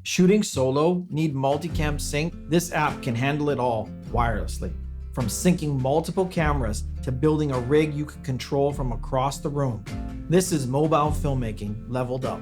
Shooting solo, need multicam sync? This app can handle it all wirelessly. From syncing multiple cameras to building a rig you can control from across the room. This is mobile filmmaking leveled up.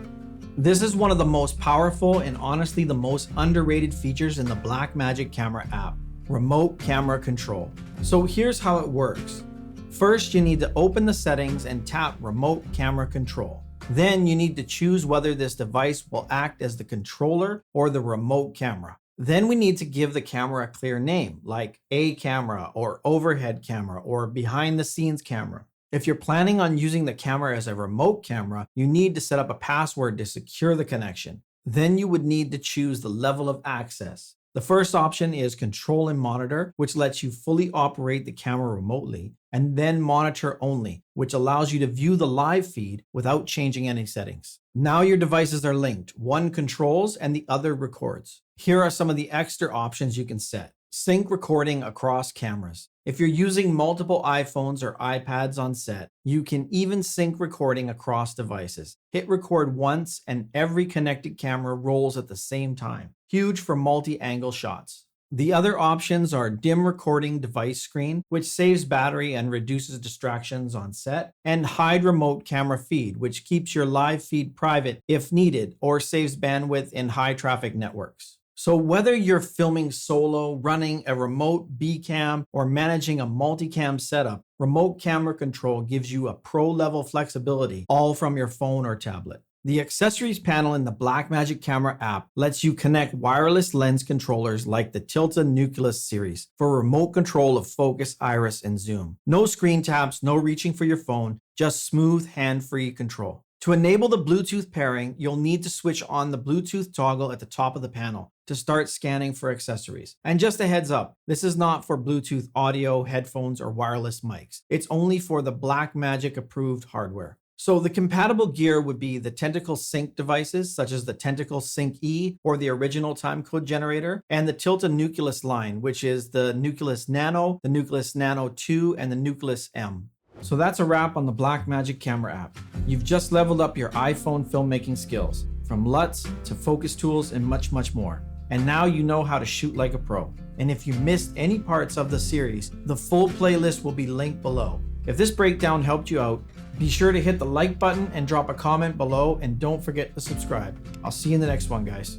This is one of the most powerful and honestly the most underrated features in the Blackmagic Camera App, remote camera control. So here's how it works. First, you need to open the settings and tap Remote Camera Control. Then you need to choose whether this device will act as the controller or the remote camera. Then we need to give the camera a clear name, like A camera or overhead camera or behind the scenes camera. If you're planning on using the camera as a remote camera, you need to set up a password to secure the connection. Then you would need to choose the level of access. The first option is Control and Monitor, which lets you fully operate the camera remotely, and then Monitor Only, which allows you to view the live feed without changing any settings. Now your devices are linked. One controls and the other records. Here are some of the extra options you can set. Sync recording across cameras. If you're using multiple iPhones or iPads on set, you can even sync recording across devices. Hit record once and every connected camera rolls at the same time. Huge for multi-angle shots. The other options are dim recording device screen, which saves battery and reduces distractions on set, and hide remote camera feed, which keeps your live feed private if needed or saves bandwidth in high traffic networks. So whether you're filming solo, running a remote B cam, or managing a multicam setup, remote camera control gives you a pro-level flexibility, all from your phone or tablet. The accessories panel in the Blackmagic Camera app lets you connect wireless lens controllers like the Tilta Nucleus series for remote control of focus, iris, and zoom. No screen taps, no reaching for your phone, just smooth, hand-free control. To enable the Bluetooth pairing, you'll need to switch on the Bluetooth toggle at the top of the panel to start scanning for accessories. And just a heads up, this is not for Bluetooth audio, headphones, or wireless mics. It's only for the Blackmagic approved hardware. So the compatible gear would be the Tentacle Sync devices, such as the Tentacle Sync E or the original timecode generator, and the Tilta Nucleus line, which is the Nucleus Nano, the Nucleus Nano 2, and the Nucleus M. So that's a wrap on the Blackmagic Camera app. You've just leveled up your iPhone filmmaking skills, from LUTs to focus tools and much, much more. And now you know how to shoot like a pro. And if you missed any parts of the series, the full playlist will be linked below. If this breakdown helped you out, be sure to hit the like button and drop a comment below, and don't forget to subscribe. I'll see you in the next one, guys.